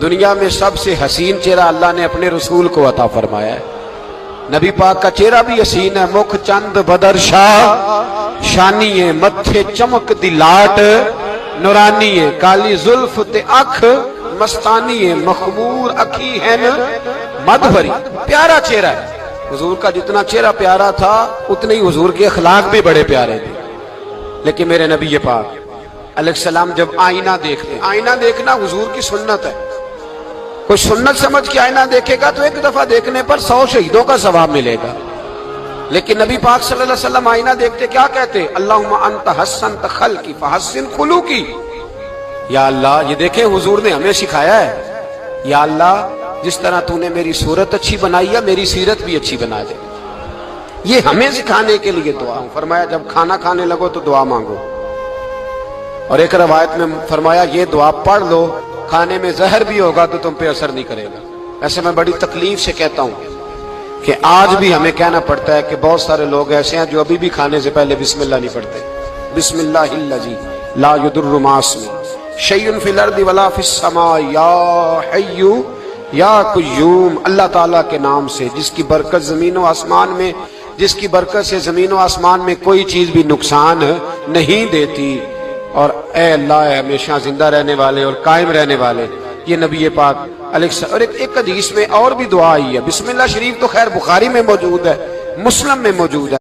دنیا میں سب سے حسین چہرہ اللہ نے اپنے رسول کو عطا فرمایا ہے۔ نبی پاک کا چہرہ بھی حسین ہے، مکھ چند بدر شاہ شانی ہے، متھے چمک دی لاٹ نورانی ہے، کالی زلف تے اکھ مستانی ہے، مخمور اکھی ہے مد بھری، پیارا چہرہ ہے۔ حضور کا جتنا چہرہ پیارا تھا اتنے ہی حضور کے اخلاق بھی بڑے پیارے تھے۔ لیکن میرے نبی پاک علیہ السلام جب آئینہ دیکھتے ہیں، آئینہ دیکھنا حضور کی سنت ہے، کوئی سنت سمجھ کے آئینہ دیکھے گا تو ایک دفعہ دیکھنے پر 100 شہیدوں کا ثواب ملے گا۔ لیکن نبی پاک صلی اللہ علیہ وسلم آئینہ دیکھتے کیا کہتے؟ اللہم انت حسنت خلقی فحسن خلوقی۔ یا اللہ، یہ دیکھیں حضور نے ہمیں سکھایا ہے، یا اللہ جس طرح تو نے میری صورت اچھی بنائی ہے میری سیرت بھی اچھی بنا دے۔ یہ ہمیں سکھانے کے لیے دعا فرمایا جب کھانا کھانے لگو تو دعا مانگو، اور ایک روایت میں فرمایا یہ دعا پڑھ لو، کھانے میں زہر بھی ہوگا تو تم پہ اثر نہیں کرے گا۔ ایسے میں بڑی تکلیف سے کہتا ہوں کہ آج بھی ہمیں کہنا پڑتا ہے کہ بہت سارے لوگ ایسے ہیں جو ابھی بھی کھانے سے پہلے بسم اللہ نہیں پڑھتے۔ بسم اللہ الذی لا یضر مع اسمہ شیء فی الارض ولا فی السماء یا حی یا قیوم، اللہ تعالیٰ کے نام سے جس کی برکت زمین و آسمان میں، جس کی برکت سے زمین و آسمان میں کوئی چیز بھی نقصان نہیں دیتی، اور اے اللہ ہمیشہ زندہ رہنے والے اور قائم رہنے والے۔ یہ نبی پاک علیہ السلام، اور ایک حدیث میں اور بھی دعا آئی ہے۔ بسم اللہ شریف تو خیر بخاری میں موجود ہے، مسلم میں موجود ہے۔